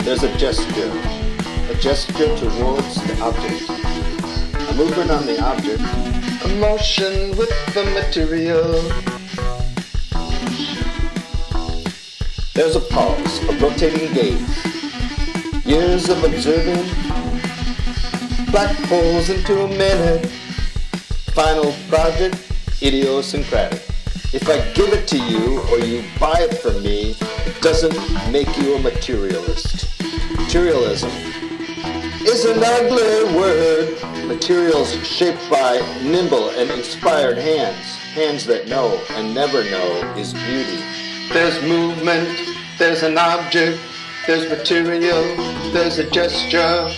There's a gesture towards the object, a movement on the object, a motion with the material. There's a pause, a rotating gaze, years of observing, black holes into a minute, final project, idiosyncratic. If I give it to you or you buy it from me, it doesn't make you a materialist. Materialism is an ugly word. Materials shaped by nimble and inspired hands, hands that know and never know is beauty. There's movement, there's an object, there's material, there's a gesture.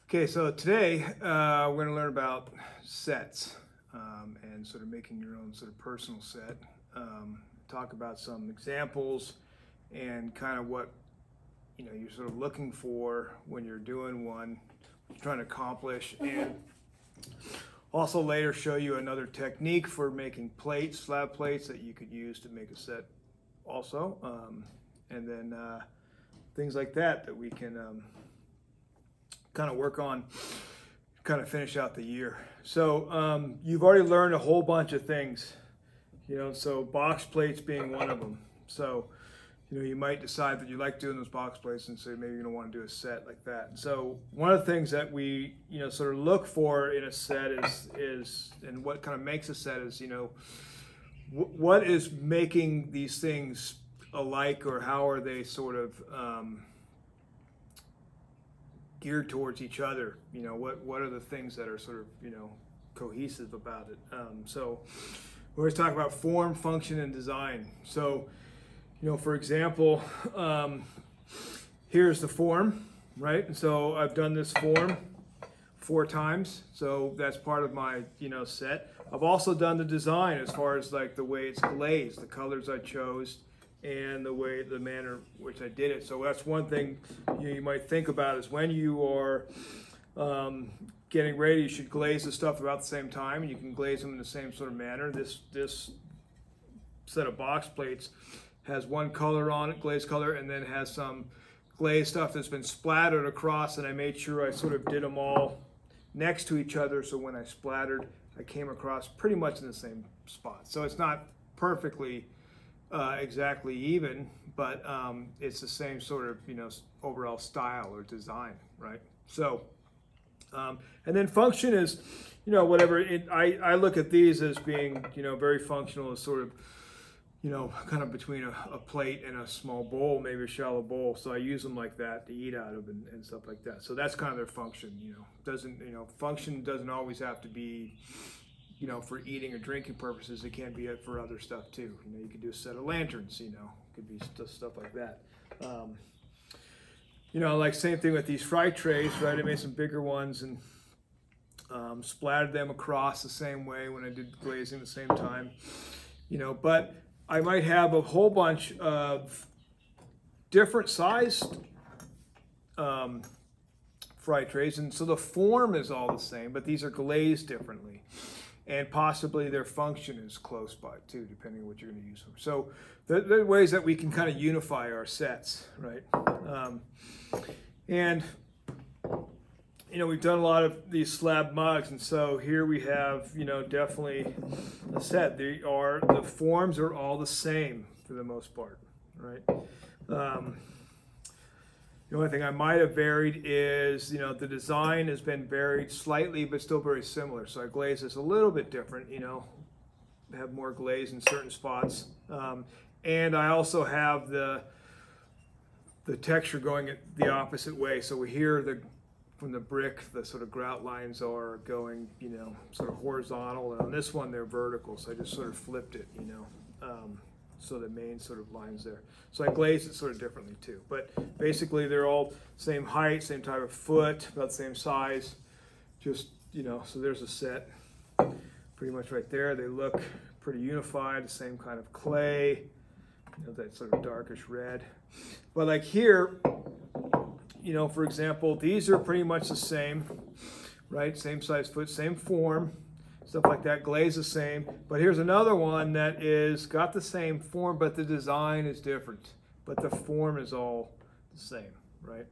Okay, so today we're going to learn about sets and sort of making your own sort of personal set. Talk about some examples and kind of what you're sort of looking for when you're doing one, what you're trying to accomplish, and also later show you another technique for making plates, slab plates that you could use to make a set also, and then things like that we can kind of work on, kind of finish out the year. So you've already learned a whole bunch of things, so box plates being one of them. So you might decide that you like doing those box plates and say maybe you don't want to do a set like that. So one of the things that we sort of look for in a set is and what kind of makes a set is what is making these things alike, or how are they sort of geared towards each other. What are the things that are sort of cohesive about it. So we're always talking about form, function, and design. So for example, here's the form, right? And so I've done this form 4 times, so that's part of my set. I've also done the design as far as like the way it's glazed, the colors I chose, and the manner which I did it. So that's one thing you might think about is when you are getting ready, you should glaze the stuff about the same time, and you can glaze them in the same sort of manner. This set of box plates has one color on it, glazed color, and then has some glazed stuff that's been splattered across, and I made sure I sort of did them all next to each other, so when I splattered, I came across pretty much in the same spot. So it's not perfectly exactly even, but it's the same sort of overall style or design, right? So and then function is whatever I look at these as being very functional, as sort of kind of between a plate and a small bowl, maybe a shallow bowl. So I use them like that to eat out of and stuff like that. So that's kind of their function. Function doesn't always have to be for eating or drinking purposes. It can be for other stuff too. You could do a set of lanterns, could be stuff like that. Like same thing with these fry trays, right? I made some bigger ones and splattered them across the same way when I did glazing the same time. But I might have a whole bunch of different sized fry trays, and so the form is all the same, but these are glazed differently. And possibly their function is close by too, depending on what you're going to use them. So there are ways that we can kind of unify our sets, right? And we've done a lot of these slab mugs, and so here we have definitely a set. The forms are all the same for the most part, right? The only thing I might have varied is, the design has been varied slightly, but still very similar. So I glaze this a little bit different, have more glaze in certain spots. And I also have the texture going the opposite way. So here from the brick, the sort of grout lines are going, sort of horizontal. And on this one, they're vertical. So I just sort of flipped it, so the main sort of lines there. So I glazed it sort of differently too. But basically they're all same height, same type of foot, about the same size. Just, so there's a set pretty much right there. They look pretty unified, the same kind of clay, that sort of darkish red. But like here, for example, these are pretty much the same. right? Same size foot, same form, stuff like that, glaze the same. But here's another one that is got the same form, but the design is different, but the form is all the same, right?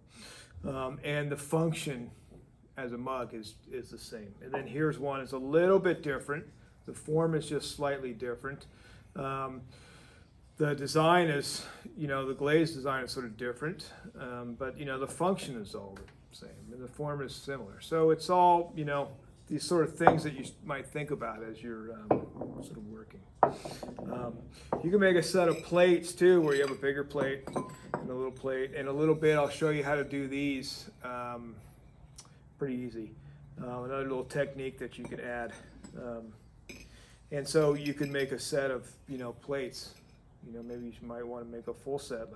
And the function as a mug is the same. And then here's one that's a little bit different. The form is just slightly different. The design is, the glaze design is sort of different, but the function is all the same, and the form is similar. So it's all, these sort of things that you might think about as you're sort of working. You can make a set of plates too, where you have a bigger plate and a little plate. In a little bit, I'll show you how to do these. Pretty easy. Another little technique that you could add. And so you can make a set of, plates. Maybe you might want to make a full set,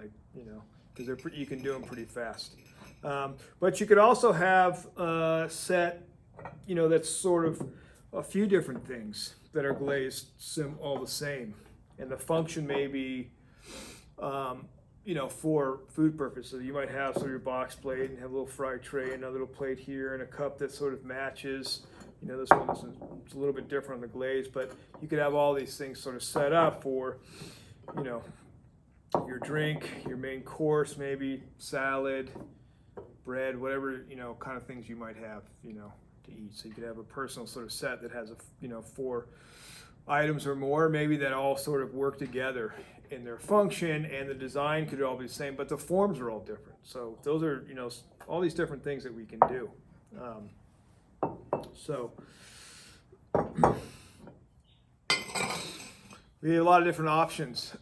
because you can do them pretty fast. But you could also have a set, that's sort of a few different things that are glazed all the same. And the function may be, for food purposes. You might have sort of your box plate and have a little fry tray, another little plate here, and a cup that sort of matches. This one is a little bit different on the glaze, but you could have all these things sort of set up for, your drink, your main course, maybe salad, bread, whatever, kind of things you might have, to eat. So you could have a personal sort of set that has, 4 items or more, maybe, that all sort of work together in their function, and the design could all be the same, but the forms are all different. So those are, all these different things that we can do. So we have a lot of different options.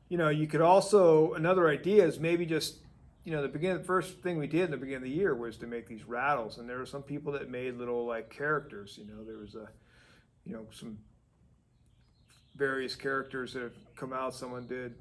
You could also, another idea is maybe just, the first thing we did in the beginning of the year was to make these rattles, and there were some people that made little characters. There was some various characters that have come out. Someone did,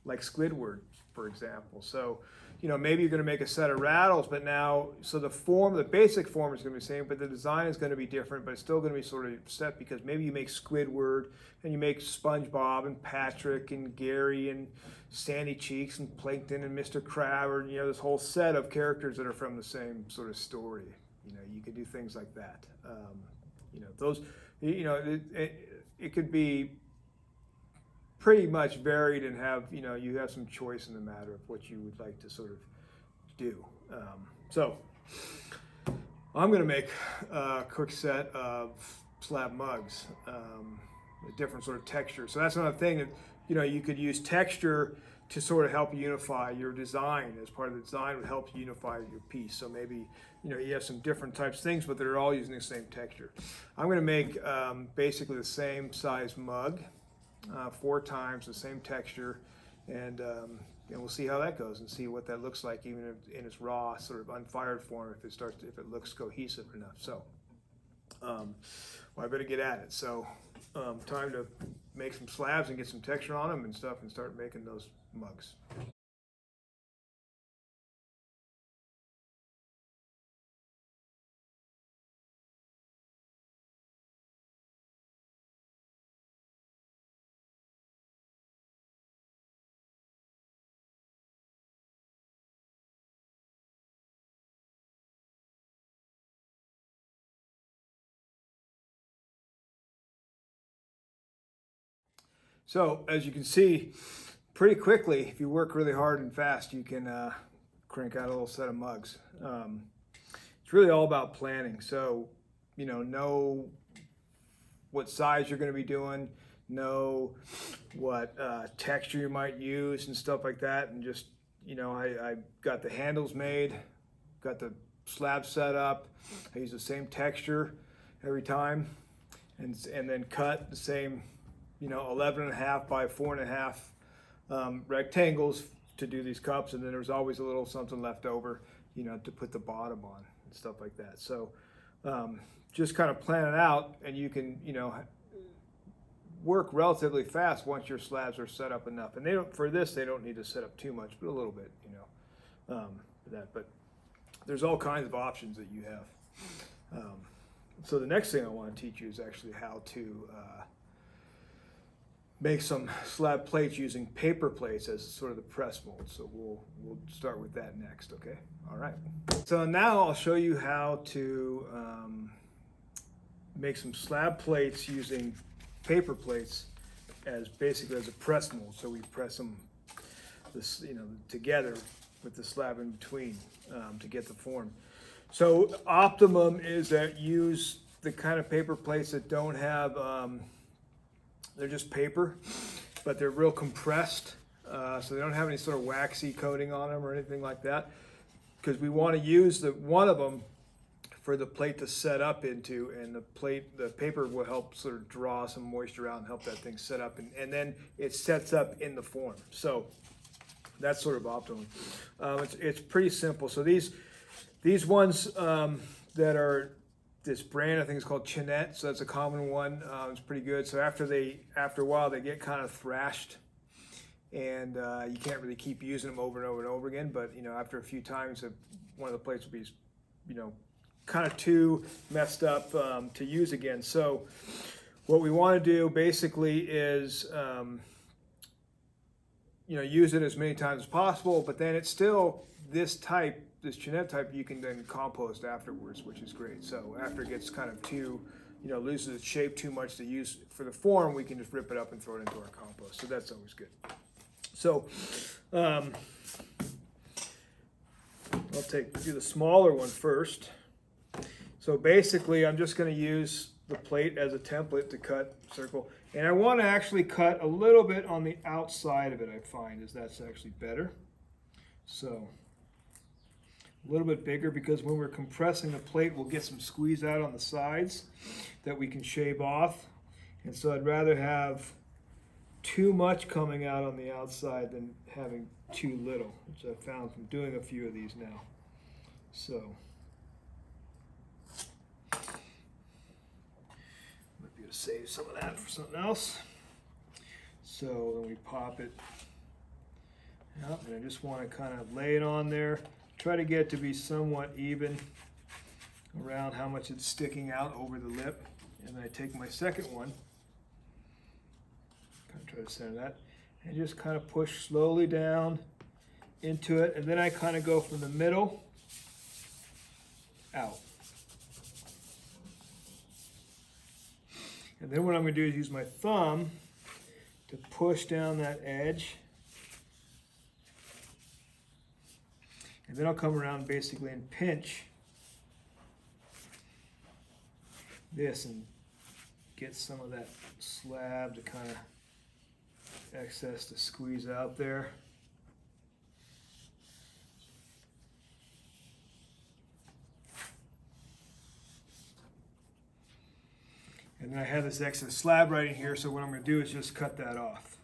like Squidward, for example. So, maybe you're going to make a set of rattles, but now, so the basic form is going to be the same, but the design is going to be different, but it's still going to be sort of set, because maybe you make Squidward, and you make SpongeBob and Patrick and Gary and Sandy Cheeks and Plankton and Mr. Crab, or, this whole set of characters that are from the same sort of story. You could do things like that. Those, it could be pretty much varied and have, you have some choice in the matter of what you would like to sort of do. So I'm going to make a quick set of slab mugs, a different sort of texture. So that's another thing that, you could use texture to sort of help unify your design. As part of the design would help unify your piece. So maybe, you have some different types of things, but they're all using the same texture. I'm going to make basically the same size mug, 4 times, the same texture, and we'll see how that goes and see what that looks like, even in its raw, sort of unfired form, if it looks cohesive enough. So, I better get at it. So, time to make some slabs and get some texture on them and stuff, and start making those mugs. So, as you can see, pretty quickly, if you work really hard and fast, you can crank out a little set of mugs. It's really all about planning. So, know what size you're going to be doing, know what texture you might use and stuff like that. And just, I got the handles made, got the slab set up. I use the same texture every time, and then cut the same 11.5 by 4.5 rectangles to do these cups, and then there's always a little something left over, to put the bottom on and stuff like that. So just kind of plan it out, and you can, work relatively fast once your slabs are set up enough. And they don't need to set up too much, but a little bit, for that. But there's all kinds of options that you have. So the next thing I want to teach you is actually how to make some slab plates using paper plates as sort of the press mold. So we'll start with that next, okay? All right. So now I'll show you how to make some slab plates using paper plates as basically as a press mold. So we press them together with the slab in between to get the form. So optimum is that use the kind of paper plates that don't have they're just paper, but they're real compressed, so they don't have any sort of waxy coating on them or anything like that, because we want to use one of them for the plate to set up into, and the paper will help sort of draw some moisture out and help that thing set up, and then it sets up in the form. So that's sort of optimum. It's pretty simple. So these ones that are this brand, I think it's called Chinette, so that's a common one. It's pretty good. So after a while, they get kind of thrashed, and you can't really keep using them over and over and over again. But after a few times, one of the plates will be, kind of too messed up to use again. So what we want to do basically is, use it as many times as possible. But then it's still this Chinette type, you can then compost afterwards, which is great. So after it gets kind of too, loses its shape too much to use for the form, we can just rip it up and throw it into our compost. So that's always good. So I'll do the smaller one first. So basically, I'm just going to use the plate as a template to cut circle. And I want to actually cut a little bit on the outside of it, I find, is that's actually better. So a little bit bigger, because when we're compressing the plate, we'll get some squeeze out on the sides that we can shave off. And so I'd rather have too much coming out on the outside than having too little, which I've found from doing a few of these now. So might be able to save some of that for something else. So then we pop it out, and I just want to kind of lay it on there. Try to get it to be somewhat even around how much it's sticking out over the lip. And then I take my second one, kind of try to center that, and just kind of push slowly down into it. And then I kind of go from the middle out. And then what I'm going to do is use my thumb to push down that edge. And then I'll come around basically and pinch this and get some of that slab to kind of excess to squeeze out there. And then I have this excess slab right in here, so what I'm going to do is just cut that off.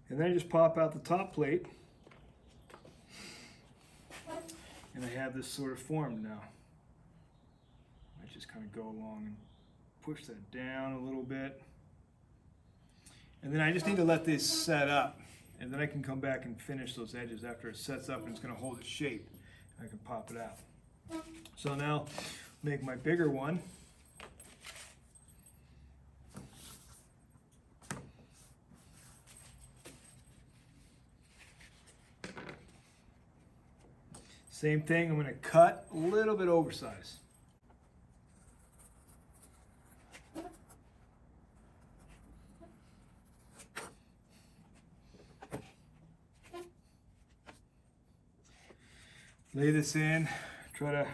And then I just pop out the top plate, and I have this sort of formed now. I just kind of go along and push that down a little bit. And then I just need to let this set up, and then I can come back and finish those edges after it sets up and it's going to hold its shape. I can pop it out. So now make my bigger one. Same thing, I'm going to cut a little bit oversized. Lay this in, try to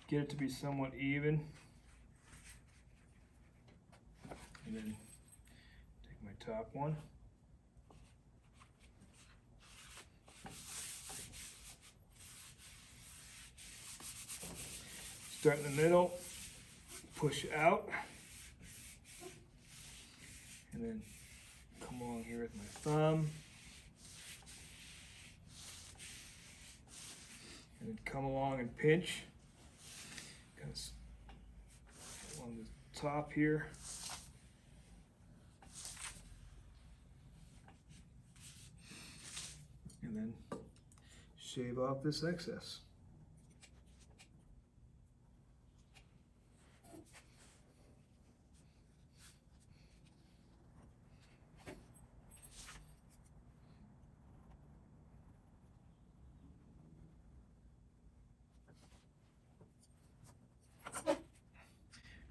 get it to be somewhat even. And then take my top one. Start in the middle, push out, and then come along here with my thumb. and then come along and pinch kind of along the top here. And then shave off this excess.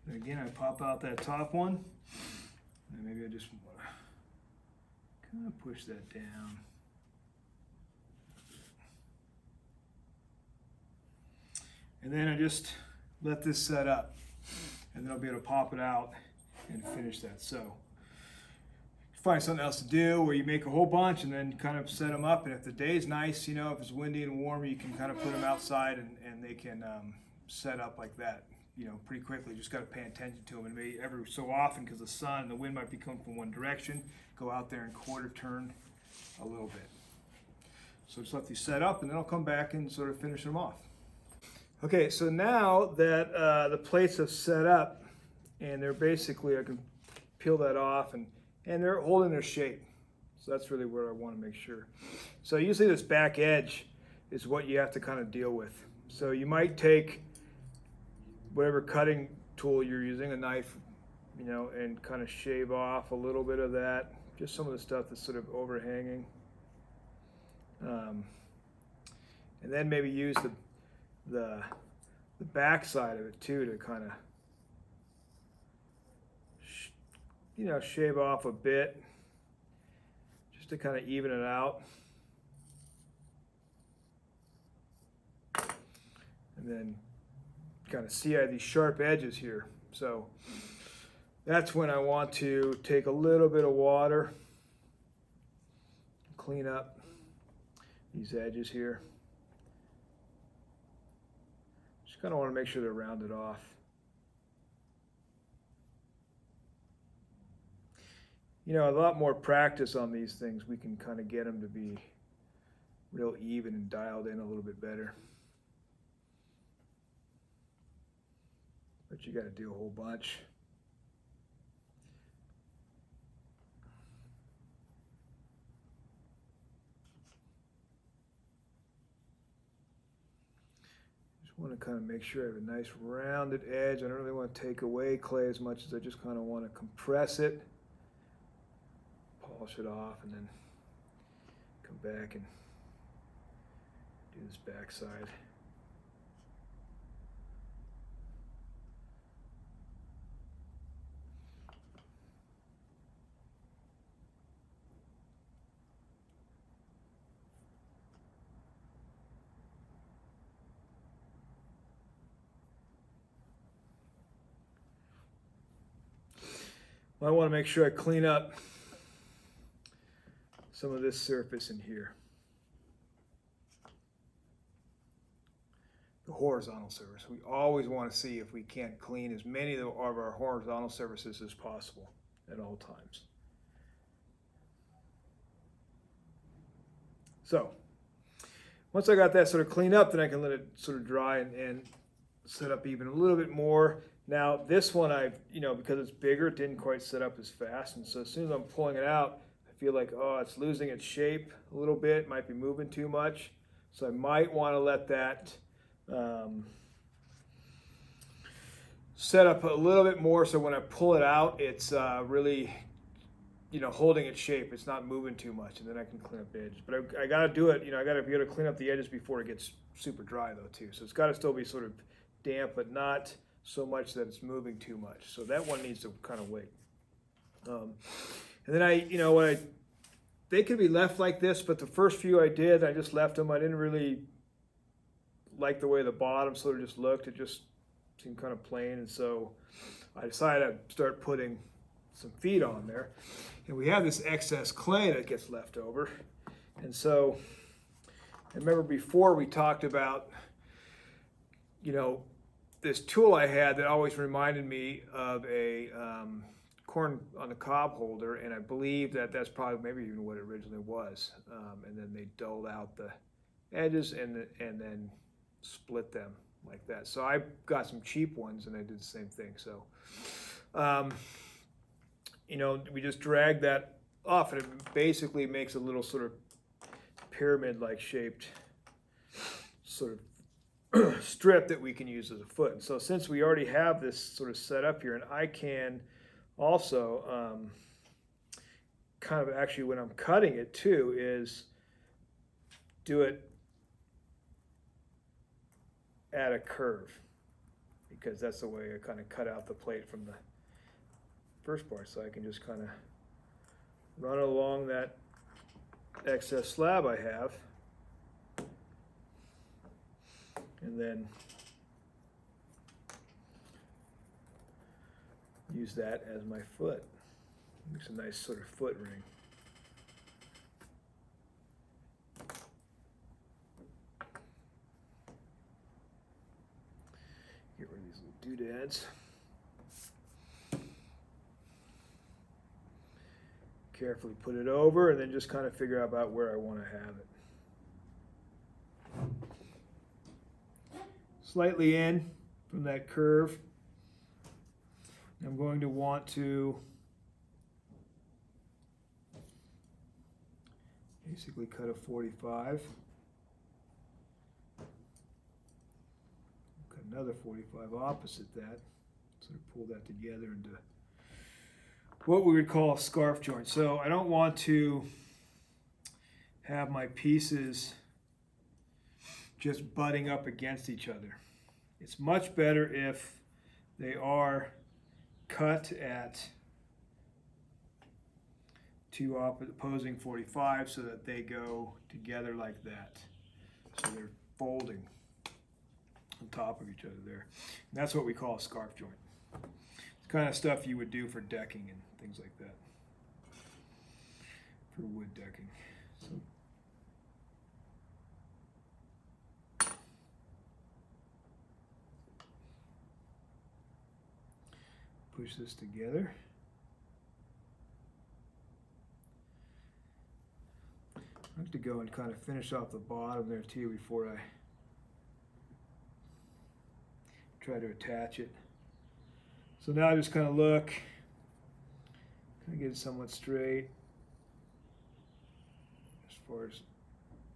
And again, I pop out that top one, and maybe I just want to kind of push that down. And then I just let this set up, and then I'll be able to pop it out and finish that. So find something else to do where you make a whole bunch and then kind of set them up. And if the day's nice, you know, if it's windy and warm, you can kind of put them outside and they can set up like that, you know, pretty quickly. Just got to pay attention to them, and maybe every so often, because the sun and the wind might be coming from one direction, go out there and quarter turn a little bit. So just let these set up, and then I'll come back and sort of finish them off. Okay, so now that the plates have set up, and they're basically, I can peel that off, and they're holding their shape. So that's really what I want to make sure. So usually this back edge is what you have to kind of deal with. So you might take whatever cutting tool you're using, a knife, you know, and kind of shave off a little bit of that, just some of the stuff that's sort of overhanging. And then maybe use the back side of it too to kind of, you know, shave off a bit, just to kind of even it out. And then kind of see I have these sharp edges here. So that's when I want to take a little bit of water, clean up these edges here. Just kind of want to make sure they're rounded off. You know, a lot more practice on these things, we can kind of get them to be real even and dialed in a little bit better. But you got to do a whole bunch. Just want to kind of make sure I have a nice rounded edge. I don't really want to take away clay as much as I just kind of want to compress it, polish it off, and then come back and do this back side. I want to make sure I clean up some of this surface in here. The horizontal surface. We always want to see if we can't clean as many of our horizontal surfaces as possible at all times. So once I got that sort of cleaned up, then I can let it sort of dry and set up even a little bit more. Now this one, you know, because it's bigger, it didn't quite set up as fast, and so as soon as I'm pulling it out, I feel like, oh, it's losing its shape a little bit, might be moving too much, so I might want to let that set up a little bit more, so when I pull it out, it's really, you know, holding its shape. It's not moving too much, and then I can clean up the edges. But I got to do it, you know, I got to be able to clean up the edges before it gets super dry though too. So it's got to still be sort of damp, but not so much that it's moving too much. So that one needs to kind of wait. And then you know, they could be left like this, but the first few I did, I just left them. I didn't really like the way the bottom sort of just looked. It just seemed kind of plain, and so I decided to start putting some feet on there. And we have this excess clay that gets left over. And so I remember before we talked about, you know, this tool I had that always reminded me of a corn on the cob holder, and I believe that that's probably maybe even what it originally was. And then they dulled out the edges and then split them like that. So I got some cheap ones and I did the same thing. So, you know, we just drag that off and it basically makes a little sort of pyramid-like shaped sort of strip that we can use as a foot. And so since we already have this sort of set up here, and I can also kind of actually when I'm cutting it too is do it at a curve, because that's the way I kind of cut out the plate from the first part. So I can just kind of run along that excess slab I have, and then use that as my foot. Makes a nice sort of foot ring. Get rid of these little doodads. Carefully put it over and then just kind of figure out about where I want to have it. Slightly in from that curve. I'm going to want to basically cut a 45. Cut another 45 opposite that. Sort of pull that together into what we would call a scarf joint. So I don't want to have my pieces just butting up against each other. It's much better if they are cut at two opposing 45 so that they go together like that. So they're folding on top of each other there. And that's what we call a scarf joint. It's the kind of stuff you would do for decking and things like that, for wood decking. So push this together. I have to go and kind of finish off the bottom there too before I try to attach it. So now I just kind of look, kind of get it somewhat straight as far as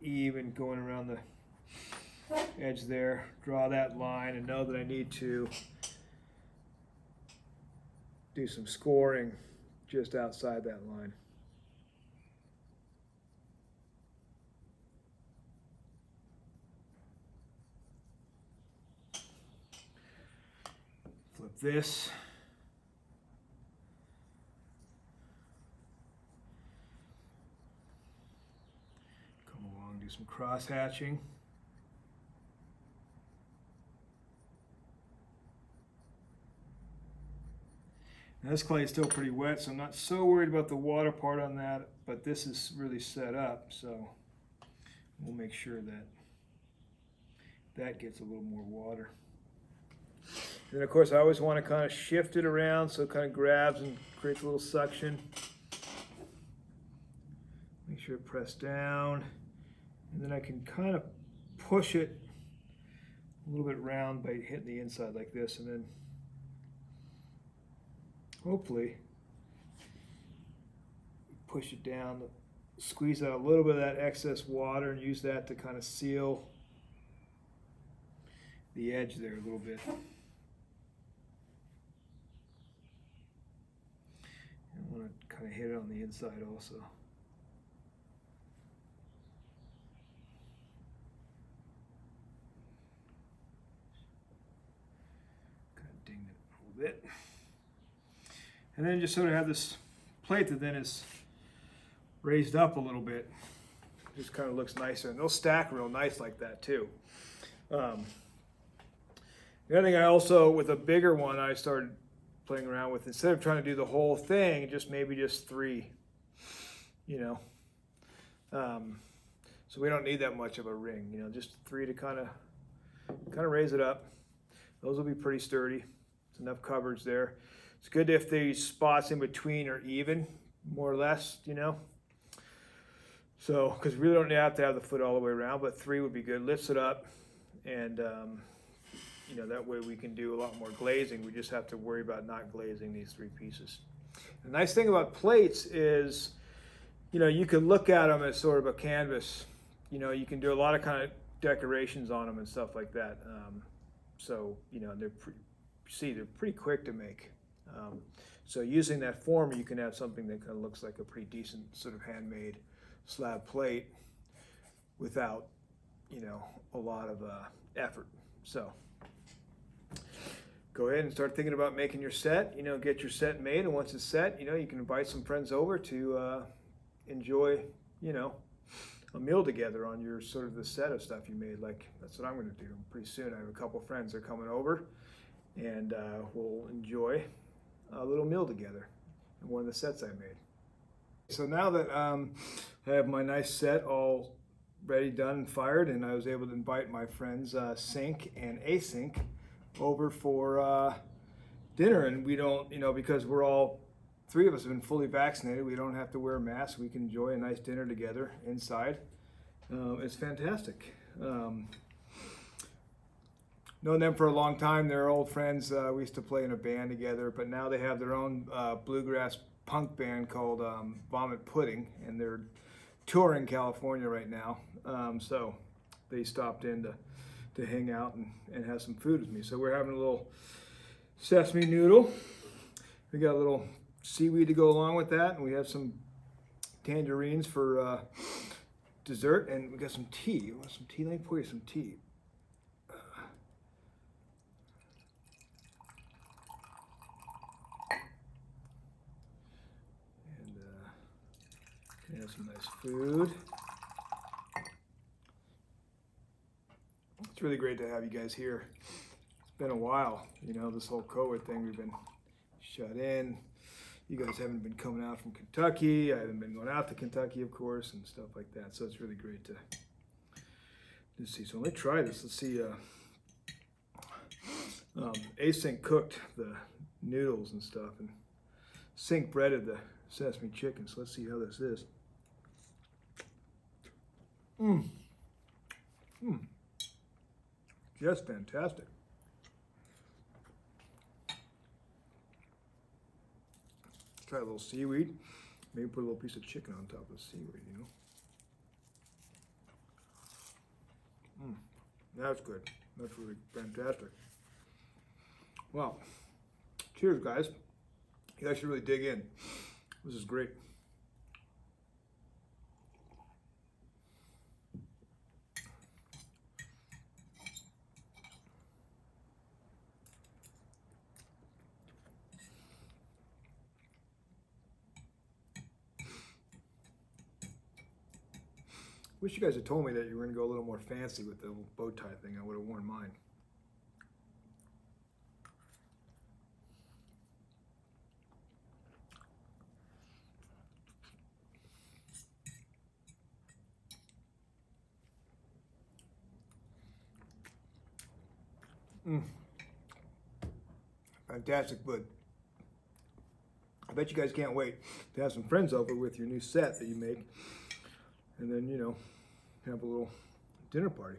even going around the edge there. Draw that line and know that I need to do some scoring just outside that line. Flip this. Come along, do some cross hatching. Now this clay is still pretty wet, so I'm not so worried about the water part on that, but this is really set up, so we'll make sure that that gets a little more water. And then of course I always want to kind of shift it around so it kind of grabs and creates a little suction. Make sure it press down, and then I can kind of push it a little bit round by hitting the inside like this, and then hopefully push it down, squeeze out a little bit of that excess water and use that to kind of seal the edge there a little bit. I want to kind of hit it on the inside also. Kind of ding it a little bit. And then just sort of have this plate that then is raised up a little bit. Just kind of looks nicer. And they'll stack real nice like that too. The other thing I also, with a bigger one, I started playing around with, instead of trying to do the whole thing, maybe just 3, you know. So we don't need that much of a ring, you know, just 3 to kind of raise it up. Those will be pretty sturdy. There's enough coverage there. It's good if the spots in between are even, more or less, you know. So, because we really don't have to have the foot all the way around, but 3 would be good. Lifts it up, and you know, that way we can do a lot more glazing. We just have to worry about not glazing these 3 pieces. The nice thing about plates is, you know, you can look at them as sort of a canvas. You know, you can do a lot of kind of decorations on them and stuff like that. So, you know, they're pretty quick to make. So using that form, you can have something that kind of looks like a pretty decent sort of handmade slab plate without, you know, a lot of effort. So go ahead and start thinking about making your set. You know, get your set made, and once it's set, you know, you can invite some friends over to enjoy, you know, a meal together on your sort of the set of stuff you made. Like, that's what I'm going to do pretty soon. I have a couple friends that are coming over, and we'll enjoy a little meal together in one of the sets I made. So now that I have my nice set all ready, done, and fired, and I was able to invite my friends Sync and Async over for dinner, and we don't, you know, because we're all 3 of us have been fully vaccinated, we don't have to wear masks. We can enjoy a nice dinner together inside. It's fantastic. Known them for a long time. They're old friends. We used to play in a band together, but now they have their own bluegrass punk band called Vomit Pudding, and they're touring California right now. So they stopped in to hang out and have some food with me. So we're having a little sesame noodle. We got a little seaweed to go along with that, and we have some tangerines for dessert, and we got some tea. You want some tea? Let me pour you some tea. And have some nice food. It's really great to have you guys here. It's been a while, you know, this whole COVID thing. We've been shut in. You guys haven't been coming out from Kentucky. I haven't been going out to Kentucky, of course, and stuff like that. So it's really great to see. So let me try this. Let's see. Async cooked the noodles and stuff, and Sync breaded the sesame chicken. So let's see how this is. Just fantastic. Try a little seaweed. Maybe put a little piece of chicken on top of the seaweed, you know. That's good. That's really fantastic. Wow. Cheers, guys. You guys should really dig in. This is great. Wish you guys had told me that you were going to go a little more fancy with the little bow tie thing. I would have worn mine. Fantastic food. I bet you guys can't wait to have some friends over with your new set that you make, and then, you know, have a little dinner party.